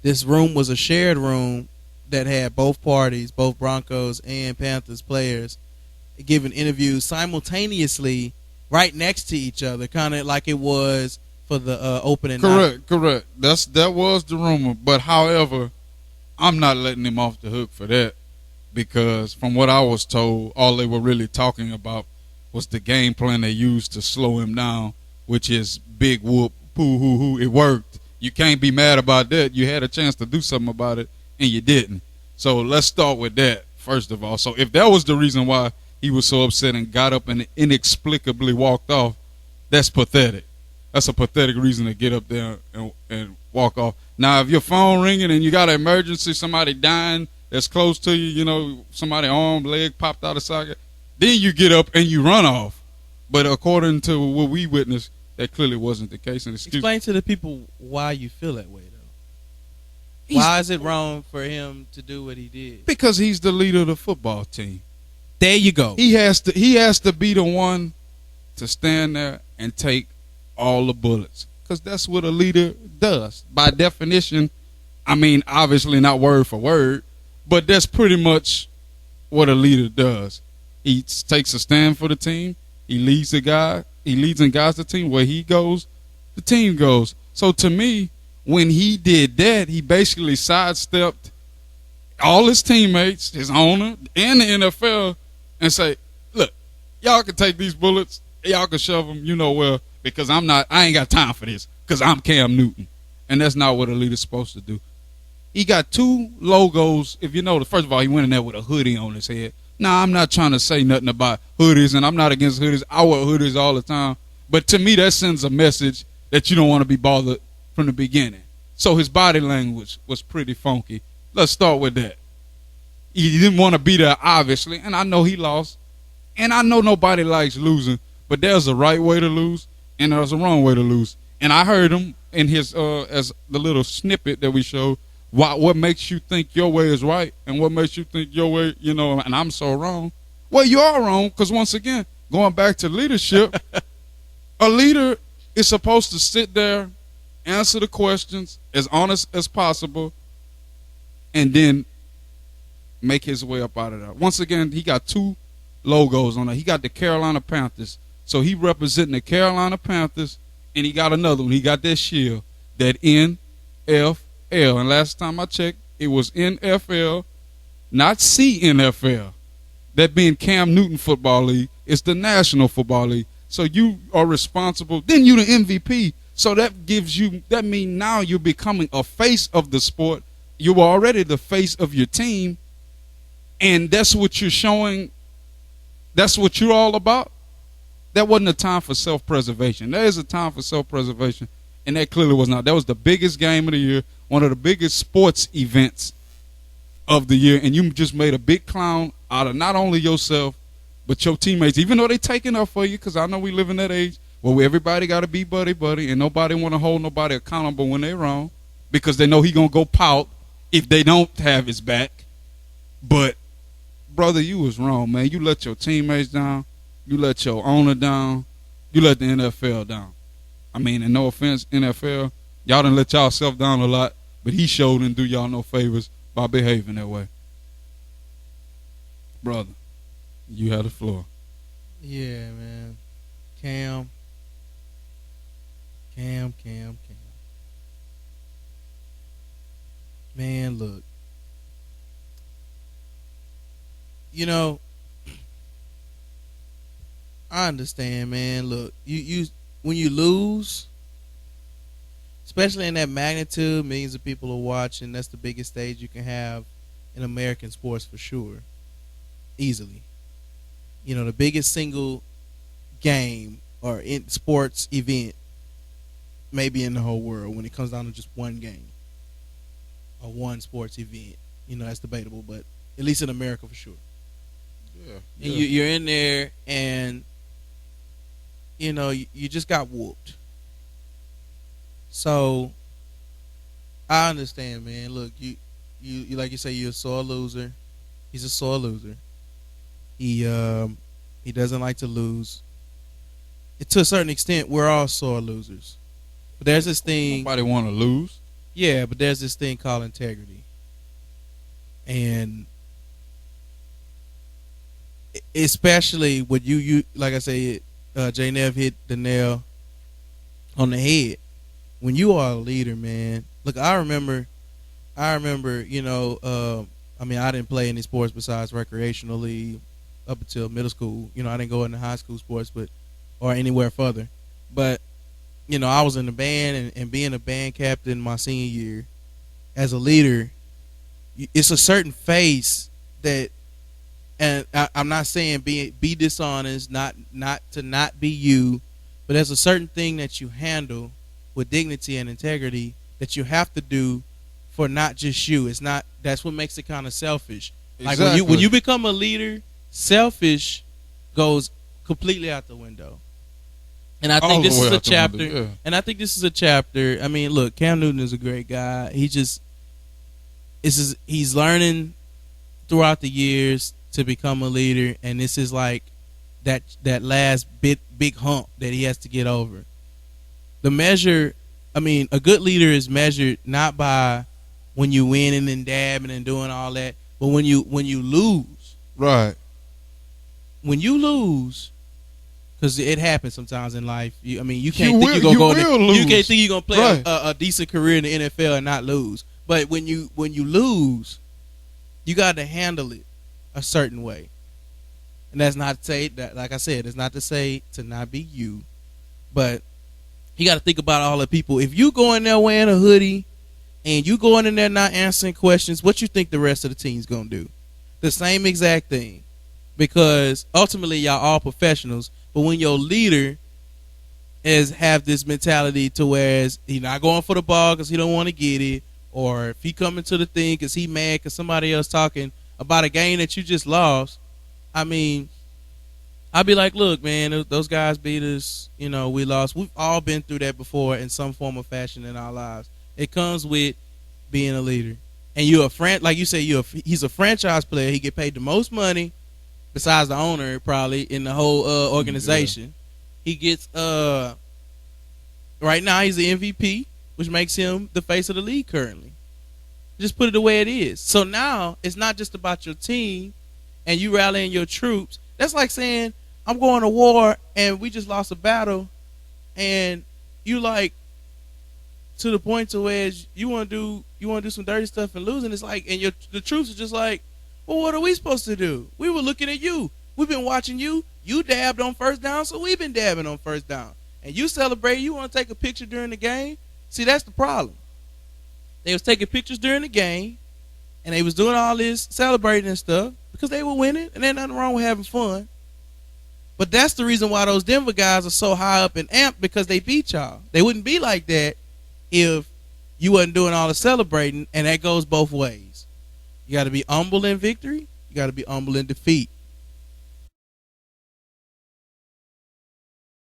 this room was a shared room that had both parties, both Broncos and Panthers players, giving interviews simultaneously right next to each other, kind of like it was for the opening night. Correct. That was the rumor. But however, I'm not letting him off the hook for that, because from what I was told, all they were really talking about was the game plan they used to slow him down, which is big whoop, poo hoo hoo. It worked. You can't be mad about that. You had a chance to do something about it, and you didn't. So let's start with that, first of all. So if that was the reason why he was so upset and got up and inexplicably walked off, that's pathetic. That's a pathetic reason to get up there and walk off. Now, if your phone ringing and you got an emergency, somebody dying that's close to you, you know, somebody arm, leg popped out of socket, then you get up and you run off. But according to what we witnessed, that clearly wasn't the case. And explain to the people why you feel that way, though. Why is it wrong for him to do what he did? Because he's the leader of the football team. There you go. He has to be the one to stand there and take all the bullets, because that's what a leader does. By definition, I mean, obviously not word for word, but that's pretty much what a leader does. He takes a stand for the team. He leads the guy. He leads and guides the team. Where he goes, the team goes. So to me, when he did that, he basically sidestepped all his teammates, his owner, and the NFL, and say, look, y'all can take these bullets. Y'all can shove them, you know where, because I ain't got time for this, because I'm Cam Newton. And that's not what a leader's supposed to do. He got two logos. If you know, first of all, he went in there with a hoodie on his head. Now, I'm not trying to say nothing about hoodies, and I'm not against hoodies. I wear hoodies all the time. But to me, that sends a message that you don't want to be bothered from the beginning. So his body language was pretty funky. Let's start with that. He didn't want to be there, obviously, and I know he lost. And I know nobody likes losing, but there's a right way to lose, and there's a wrong way to lose. And I heard him in his as the little snippet that we showed, what makes you think your way is right and what makes you think your way, you know, and I'm so wrong. Well, you are wrong, because once again, going back to leadership, a leader is supposed to sit there, answer the questions as honest as possible, and then make his way up out of there. Once again, he got two logos on it. He got the Carolina Panthers. So he representing the Carolina Panthers, and he got another one. He got that shield, that NFL. And last time I checked, it was NFL, not CNFL. That being Cam Newton Football League. It's the National Football League. So you are responsible. Then you the MVP. So that means now you're becoming a face of the sport. You were already the face of your team. And that's what you're showing. That's what you're all about. That wasn't a time for self-preservation. There is a time for self-preservation, and that clearly was not. That was the biggest game of the year, one of the biggest sports events of the year, and you just made a big clown out of not only yourself, but your teammates, even though they taking up for you, because I know we live in that age where everybody got to be buddy-buddy, and nobody want to hold nobody accountable when they're wrong, because they know he going to go pout if they don't have his back. But, brother, you was wrong, man. You let your teammates down. You let your owner down. You let the NFL down. I mean, and no offense, NFL, y'all done let y'allself down a lot, but he sure didn't do y'all no favors by behaving that way. Brother, you had the floor. Yeah, man. Cam. Man, look. You know, I understand, man. Look, you when you lose, especially in that magnitude, millions of people are watching. That's the biggest stage you can have in American sports for sure, easily. You know, the biggest single game or in sports event maybe in the whole world when it comes down to just one game or one sports event. You know, that's debatable, but at least in America for sure. Yeah. And you're in there, and you know you just got whooped. So I understand, man. Look, you like you say, you're a sore loser. He's a sore loser. He doesn't like to lose. To a certain extent, we're all sore losers. But there's this thing. Nobody want to lose. Yeah, but there's this thing called integrity, and especially what you like I say, J Nev hit the nail on the head. When you are a leader, man. Look, I remember, I mean, I didn't play any sports besides recreationally up until middle school. I didn't go into high school sports, or anywhere further. But I was in the band and being a band captain my senior year as a leader. It's a certain face that, and I'm not saying be dishonest, not to not be you, but there's a certain thing that you handle with dignity and integrity that you have to do for not just you. It's not. That's what makes it kind of selfish. Exactly. Like when you become a leader, selfish goes completely out the window. And I think this is a chapter. Yeah. And I think this is a chapter. I mean, look, Cam Newton is a great guy. He's learning throughout the years to become a leader, and this is like that last big hump that he has to get over. The measure, I mean, a good leader is measured not by when you winning and dabbing and doing all that, but when you lose. Right. When you lose, because it happens sometimes in life. You can't think lose. You can't think you're gonna play Right. a decent career in the NFL and not lose. But when you lose, you got to handle it a certain way. And that's not to say that, like I said, it's not to say to not be you, but you got to think about all the people. If you go in there wearing a hoodie and you going in there not answering questions, what you think the rest of the team's gonna do? The same exact thing, because ultimately y'all all professionals. But when your leader have this mentality to whereas he not going for the ball because he don't want to get it, or if he coming to the thing because he mad because somebody else talking about a game that you just lost, I mean, I'd be like, look, man, those guys beat us. We lost. We've all been through that before in some form or fashion in our lives. It comes with being a leader. And you're like you say, he's a franchise player. He get paid the most money, besides the owner probably, in the whole organization. Yeah. He gets right now he's the MVP, which makes him the face of the league currently. Just put it the way it is. So now it's not just about your team and you rallying your troops. That's like saying I'm going to war and we just lost a battle, and you like to the point to where you want to do some dirty stuff and losing. It's like, and the troops are just like, well, what are we supposed to do? We were looking at you. We've been watching you. You dabbed on first down, so we've been dabbing on first down. And you celebrate. You want to take a picture during the game. See, that's the problem. They was taking pictures during the game, and they was doing all this celebrating and stuff because they were winning, and there's nothing wrong with having fun. But that's the reason why those Denver guys are so high up and amped, because they beat y'all. They wouldn't be like that if you wasn't doing all the celebrating, and that goes both ways. You got to be humble in victory. You got to be humble in defeat.